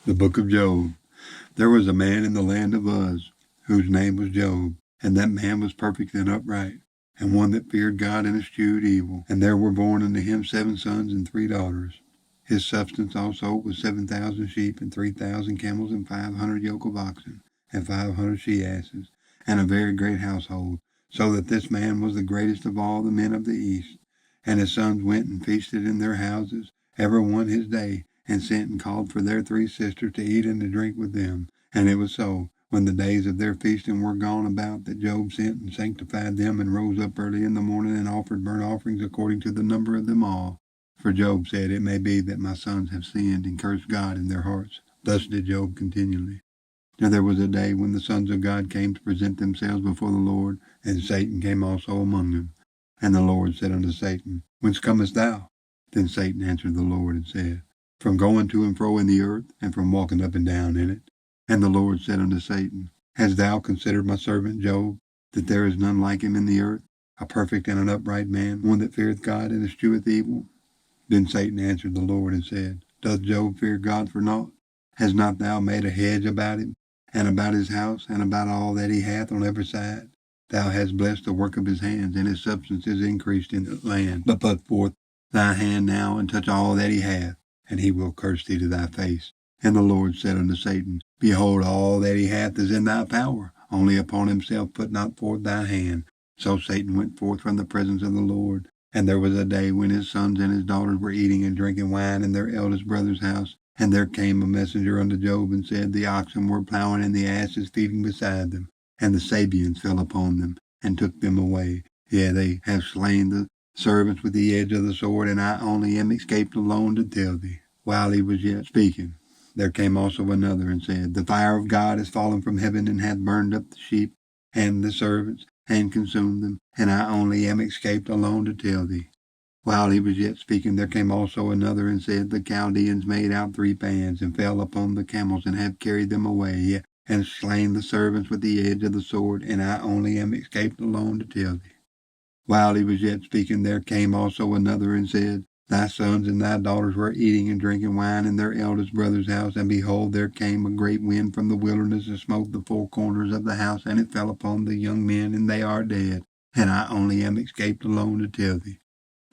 The Book of Job. There was a man in the land of Uz, whose name was Job, and that man was perfect and upright, and one that feared God and eschewed evil. And there were born unto him 7 sons and 3 daughters. His substance also was 7,000 sheep, and 3,000 camels, and 500 yoke of oxen, and 500 she-asses, and a very great household, so that this man was the greatest of all the men of the east. And his sons went and feasted in their houses, every one his day, and sent and called for their 3 sisters to eat and to drink with them. And it was so, when the days of their feasting were gone about, that Job sent and sanctified them, and rose up early in the morning, and offered burnt offerings according to the number of them all. For Job said, It may be that my sons have sinned and cursed God in their hearts. Thus did Job continually. Now there was a day when the sons of God came to present themselves before the Lord, and Satan came also among them. And the Lord said unto Satan, Whence comest thou? Then Satan answered the Lord and said, From going to and fro in the earth, and from walking up and down in it. And the Lord said unto Satan, Hast thou considered my servant Job, that there is none like him in the earth, a perfect and an upright man, one that feareth God and escheweth evil? Then Satan answered the Lord and said, Doth Job fear God for naught? Hast not thou made a hedge about him, and about his house, and about all that he hath on every side? Thou hast blessed the work of his hands, and his substance is increased in the land. But put forth thy hand now, and touch all that he hath, and he will curse thee to thy face. And the Lord said unto Satan, Behold, all that he hath is in thy power, only upon himself put not forth thy hand. So Satan went forth from the presence of the Lord. And there was a day when his sons and his daughters were eating and drinking wine in their eldest brother's house. And there came a messenger unto Job, and said, The oxen were plowing, and the asses feeding beside them. And the Sabeans fell upon them, and took them away. Yea, they have slain the servants with the edge of the sword, and I only am escaped alone to tell thee. While he was yet speaking, there came also another, and said, The fire of God is fallen from heaven, and hath burned up the sheep and the servants, and consumed them, and I only am escaped alone to tell thee. While he was yet speaking, there came also another, and said, The Chaldeans made out 3 bands, and fell upon the camels, and have carried them away, and slain the servants with the edge of the sword, and I only am escaped alone to tell thee. While he was yet speaking, there came also another, and said, Thy sons and thy daughters were eating and drinking wine in their eldest brother's house, and behold, there came a great wind from the wilderness, and smote the 4 corners of the house, and it fell upon the young men, and they are dead, and I only am escaped alone to tell thee.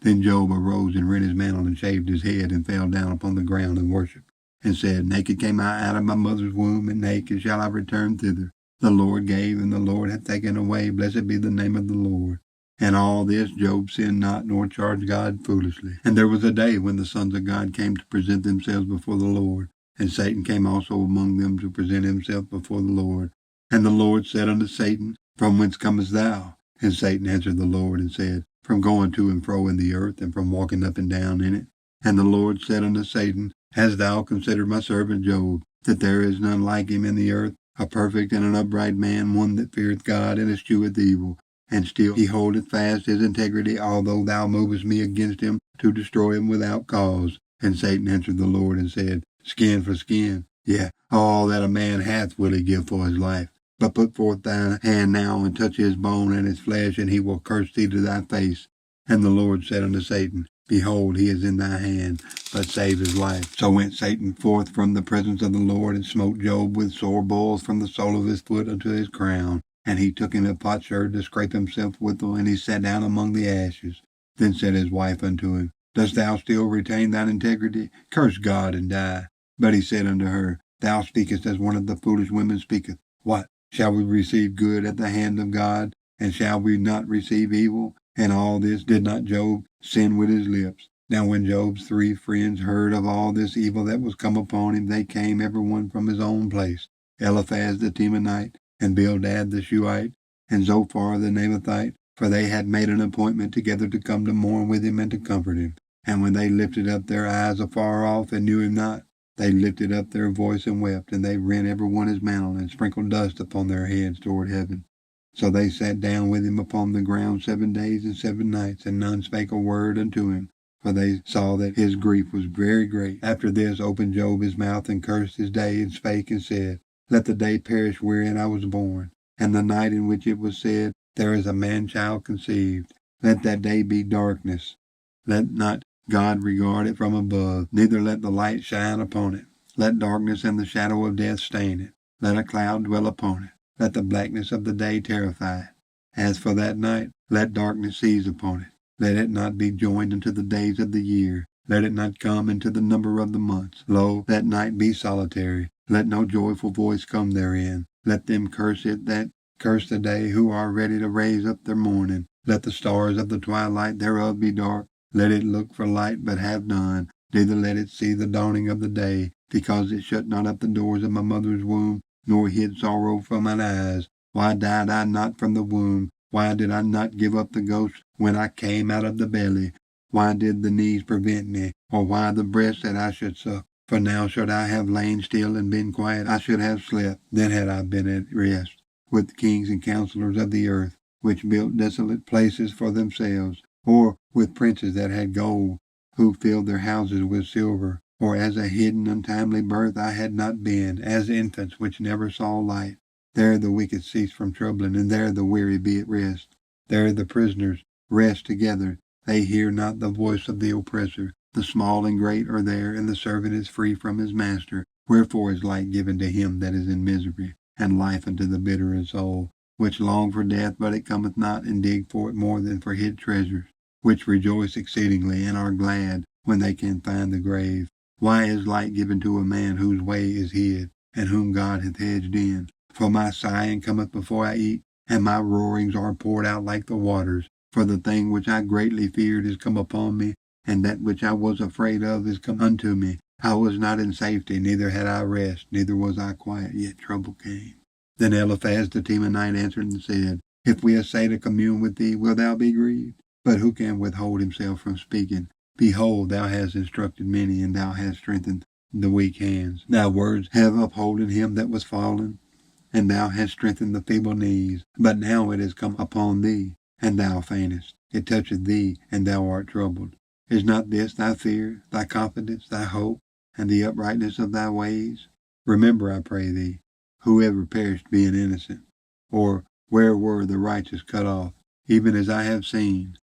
Then Job arose and rent his mantle, and shaved his head, and fell down upon the ground and worshipped, and said, Naked came I out of my mother's womb, and naked shall I return thither. The Lord gave, and the Lord hath taken away. Blessed be the name of the Lord. And all this Job sinned not, nor charged God foolishly. And there was a day when the sons of God came to present themselves before the Lord, and Satan came also among them to present himself before the Lord. And the Lord said unto Satan, From whence comest thou? And Satan answered the Lord and said, From going to and fro in the earth, and from walking up and down in it. And the Lord said unto Satan, Hast thou considered my servant Job, that there is none like him in the earth, a perfect and an upright man, one that feareth God and escheweth evil? And still he holdeth fast his integrity, although thou movest me against him to destroy him without cause. And Satan answered the Lord and said, Skin for skin, yea, all that a man hath will he give for his life. But put forth thine hand now, and touch his bone and his flesh, and he will curse thee to thy face. And the Lord said unto Satan, Behold, he is in thy hand, but save his life. So went Satan forth from the presence of the Lord, and smote Job with sore boils from the sole of his foot unto his crown. And he took him a potsherd to scrape himself withal, and he sat down among the ashes. Then said his wife unto him, Dost thou still retain thine integrity? Curse God and die. But he said unto her, Thou speakest as one of the foolish women speaketh. What? Shall we receive good at the hand of God, and shall we not receive evil? And all this did not Job sin with his lips. Now when Job's 3 friends heard of all this evil that was come upon him, they came every one from his own place, Eliphaz the Temanite, and Bildad the Shuhite, and Zophar the Naamathite, for they had made an appointment together to come to mourn with him and to comfort him. And when they lifted up their eyes afar off and knew him not, they lifted up their voice and wept, and they rent every one his mantle, and sprinkled dust upon their heads toward heaven. So they sat down with him upon the ground 7 days and 7 nights, and none spake a word unto him, for they saw that his grief was very great. After this opened Job his mouth, and cursed his day, and spake and said, Let the day perish wherein I was born, and the night in which it was said, There is a man-child conceived. Let that day be darkness. Let not God regard it from above, neither let the light shine upon it. Let darkness and the shadow of death stain it. Let a cloud dwell upon it. Let the blackness of the day terrify it. As for that night, let darkness seize upon it. Let it not be joined unto the days of the year. Let it not come into the number of the months. Lo, that night be solitary. Let no joyful voice come therein. Let them curse it that curse the day who are ready to raise up their mourning. Let the stars of the twilight thereof be dark. Let it look for light, but have none. Neither let it see the dawning of the day, because it shut not up the doors of my mother's womb, nor hid sorrow from mine eyes. Why died I not from the womb? Why did I not give up the ghost when I came out of the belly? Why did the knees prevent me, or why the breast that I should suck? For now should I have lain still and been quiet, I should have slept, then had I been at rest, with the kings and counselors of the earth, which built desolate places for themselves, or with princes that had gold, who filled their houses with silver. Or as a hidden untimely birth I had not been, as infants which never saw light. There the wicked cease from troubling, and there the weary be at rest. There the prisoners rest together. They hear not the voice of the oppressor. The small and great are there, and the servant is free from his master. Wherefore is light given to him that is in misery, and life unto the bitter in soul, which long for death, but it cometh not, and dig for it more than for hid treasures, which rejoice exceedingly, and are glad when they can find the grave. Why is light given to a man whose way is hid, and whom God hath hedged in? For my sighing cometh before I eat, and my roarings are poured out like the waters. For the thing which I greatly feared is come upon me, and that which I was afraid of is come unto me. I was not in safety, neither had I rest, neither was I quiet, yet trouble came. Then Eliphaz the Temanite answered and said, If we essay to commune with thee, wilt thou be grieved? But who can withhold himself from speaking? Behold, thou hast instructed many, and thou hast strengthened the weak hands. Thy words have upholden him that was fallen, and thou hast strengthened the feeble knees. But now it is come upon thee, and thou faintest. It toucheth thee, and thou art troubled. Is not this thy fear, thy confidence, thy hope, and the uprightness of thy ways? Remember, I pray thee, whoever perished being innocent, or where were the righteous cut off, even as I have seen.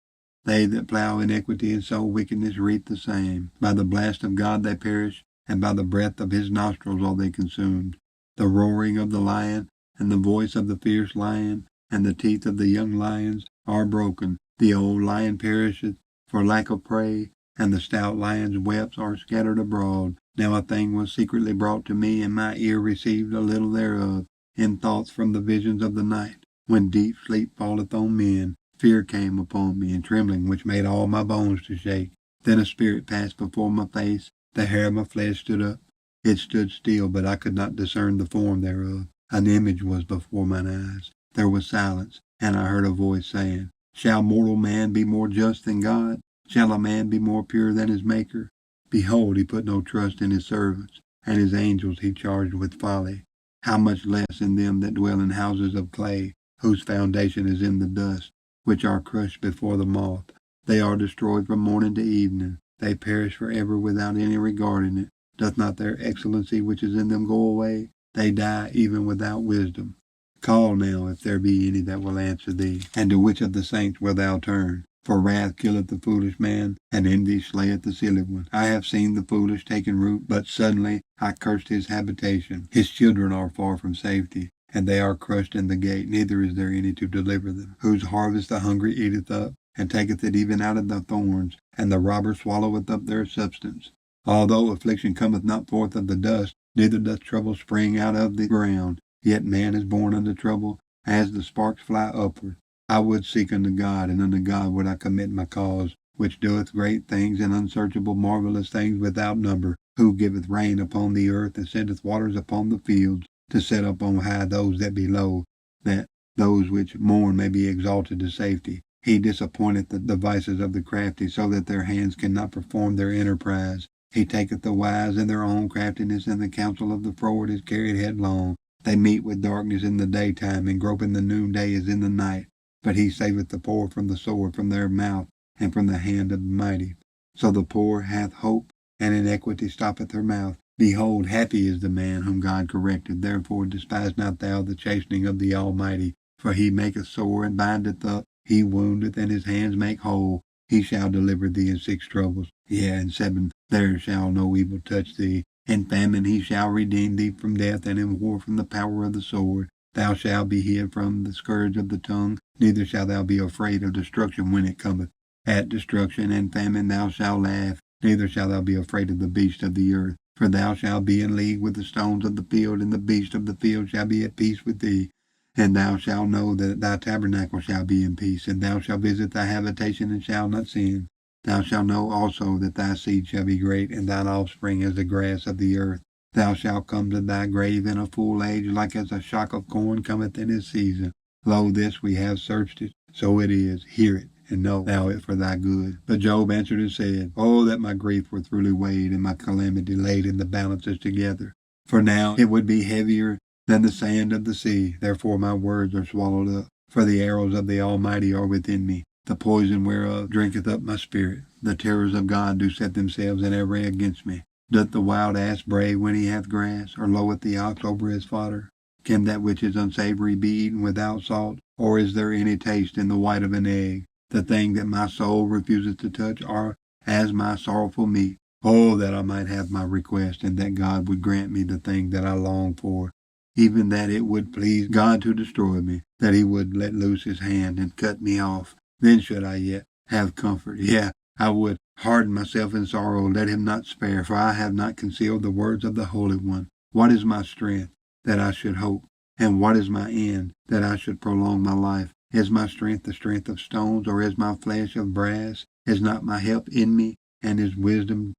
They that plow iniquity and sow wickedness reap the same. By the blast of God they perish, and by the breath of his nostrils are they consumed. The roaring of the lion, and the voice of the fierce lion, and the teeth of the young lions are broken. The old lion perisheth for lack of prey, and the stout lion's whelps are scattered abroad. Now a thing was secretly brought to me, and my ear received a little thereof, in thoughts from the visions of the night. When deep sleep falleth on men, fear came upon me, and trembling which made all my bones to shake. Then a spirit passed before my face, the hair of my flesh stood up. It stood still, but I could not discern the form thereof. An image was before mine eyes. There was silence, and I heard a voice saying, Shall mortal man be more just than God? Shall a man be more pure than his Maker? Behold, he put no trust in his servants, and his angels he charged with folly. How much less in them that dwell in houses of clay, whose foundation is in the dust, which are crushed before the moth. They are destroyed from morning to evening. They perish forever without any regard in it. Doth not their excellency which is in them go away? They die even without wisdom. Call now, if there be any that will answer thee, and to which of the saints wilt thou turn? For wrath killeth the foolish man, and envy slayeth the silly one. I have seen the foolish taken root, but suddenly I cursed his habitation. His children are far from safety, and they are crushed in the gate, neither is there any to deliver them. Whose harvest the hungry eateth up, and taketh it even out of the thorns, and the robber swalloweth up their substance. Although affliction cometh not forth of the dust, neither doth trouble spring out of the ground, yet man is born unto trouble, as the sparks fly upward. I would seek unto God, and unto God would I commit my cause, which doeth great things and unsearchable marvelous things without number, who giveth rain upon the earth, and sendeth waters upon the fields, to set up on high those that be low, that those which mourn may be exalted to safety. He disappointeth the devices of the crafty, so that their hands cannot perform their enterprise. He taketh the wise in their own craftiness, and the counsel of the froward is carried headlong. They meet with darkness in the daytime, and grope in the noonday as in the night. But he saveth the poor from the sword, from their mouth, and from the hand of the mighty. So the poor hath hope, and iniquity stoppeth her mouth. Behold, happy is the man whom God corrected. Therefore despise not thou the chastening of the Almighty. For he maketh sore and bindeth up, he woundeth, and his hands make whole. He shall deliver thee in 6 troubles. Yea, in 7 there shall no evil touch thee. In famine he shall redeem thee from death, and in war from the power of the sword. Thou shalt be hid from the scourge of the tongue, neither shalt thou be afraid of destruction when it cometh. At destruction and famine thou shalt laugh, neither shalt thou be afraid of the beast of the earth. For thou shalt be in league with the stones of the field, and the beast of the field shall be at peace with thee. And thou shalt know that thy tabernacle shall be in peace, and thou shalt visit thy habitation and shalt not sin. Thou shalt know also that thy seed shall be great, and thine offspring as the grass of the earth. Thou shalt come to thy grave in a full age, like as a shock of corn cometh in his season. Lo, this we have searched it, so it is. Hear it, and know thou it for thy good. But Job answered and said, Oh, that my grief were truly weighed, and my calamity laid in the balances together. For now it would be heavier than the sand of the sea. Therefore my words are swallowed up. For the arrows of the Almighty are within me, the poison whereof drinketh up my spirit. The terrors of God do set themselves in array against me. Doth the wild ass bray when he hath grass, or loweth the ox over his fodder? Can that which is unsavory be eaten without salt? Or is there any taste in the white of an egg? The thing that my soul refuses to touch are as my sorrowful meat. Oh, that I might have my request, and that God would grant me the thing that I long for, even that it would please God to destroy me, that he would let loose his hand and cut me off. Then should I yet have comfort. Yeah, I would harden myself in sorrow, let him not spare, for I have not concealed the words of the Holy One. What is my strength, that I should hope? And what is my end, that I should prolong my life? Is my strength the strength of stones, or is my flesh of brass? Is not my help in me, and is wisdom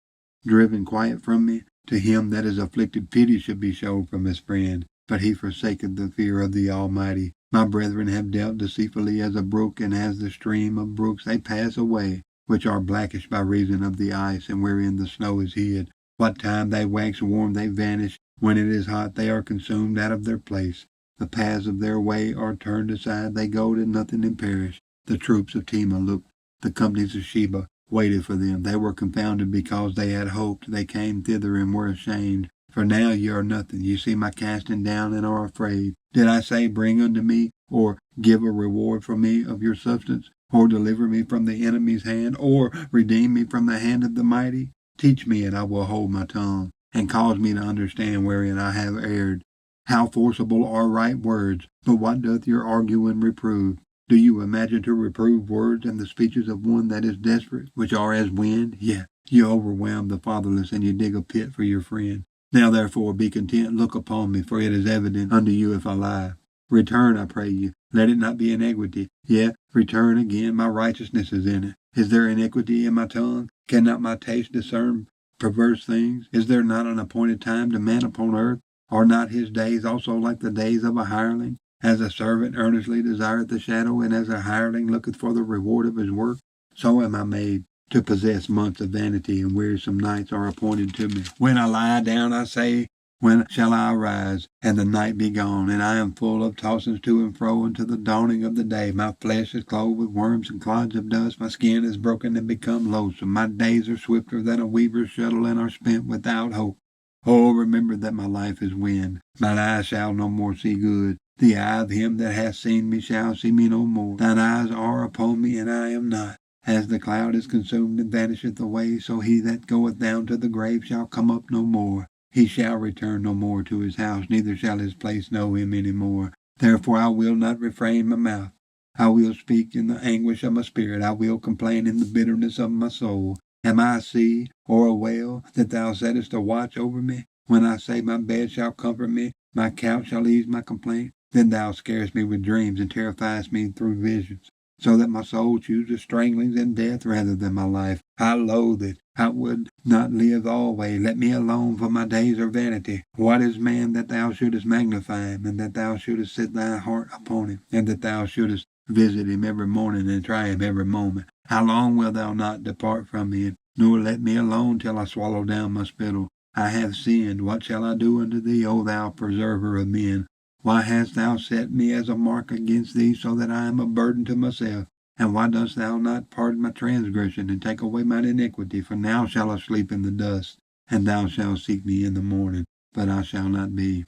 driven quiet from me? To him that is afflicted pity should be showed from his friend, but he forsaketh the fear of the Almighty. My brethren have dealt deceitfully as a brook, and as the stream of brooks they pass away, which are blackish by reason of the ice, and wherein the snow is hid. What time they wax warm they vanish, when it is hot they are consumed out of their place. The paths of their way are turned aside, they go to nothing and perish. The troops of Tema looked, the companies of Sheba waited for them. They were confounded because they had hoped. They came thither and were ashamed. For now ye are nothing. You see my casting down and are afraid. Did I say, Bring unto me, or give a reward for me of your substance, or deliver me from the enemy's hand, or redeem me from the hand of the mighty? Teach me, and I will hold my tongue, and cause me to understand wherein I have erred. How forcible are right words, but what doth your arguing reprove? Do you imagine to reprove words and the speeches of one that is desperate, which are as wind? Yea, you overwhelm the fatherless, and you dig a pit for your friend. Now therefore be content, look upon me, for it is evident unto you if I lie. Return, I pray you, let it not be iniquity. Yet return again, my righteousness is in it. Is there iniquity in my tongue? Cannot my taste discern perverse things? Is there not an appointed time to man upon earth? Are not his days also like the days of a hireling? As a servant earnestly desireth the shadow, and as a hireling looketh for the reward of his work, so am I made to possess months of vanity, and wearisome nights are appointed to me. When I lie down, I say, When shall I arise, and the night be gone? And I am full of tossings to and fro until the dawning of the day. My flesh is clothed with worms and clods of dust. My skin is broken and become loathsome. My days are swifter than a weaver's shuttle, and are spent without hope. Oh, remember that my life is wind. Mine eyes shall no more see good. The eye of him that hath seen me shall see me no more. Thine eyes are upon me, and I am not. As the cloud is consumed and vanisheth away, so he that goeth down to the grave shall come up no more. He shall return no more to his house, neither shall his place know him any more. Therefore I will not refrain my mouth. I will speak in the anguish of my spirit. I will complain in the bitterness of my soul. Am I a sea or a whale, that thou settest a watch over me? When I say my bed shall comfort me, my couch shall ease my complaint, then thou scarest me with dreams, and terrifiest me through visions, so that my soul chooses stranglings and death rather than my life. I loathe it. I would not live always. Let me alone, for my days are vanity. What is man that thou shouldest magnify him, and that thou shouldest set thy heart upon him, and that thou shouldest visit him every morning and try him every moment? How long wilt thou not depart from me, nor let me alone till I swallow down my spittle? I have sinned. What shall I do unto thee, O thou preserver of men? Why hast thou set me as a mark against thee, so that I am a burden to myself? And why dost thou not pardon my transgression, and take away mine iniquity? For now shall I sleep in the dust, and thou shalt seek me in the morning, but I shall not be.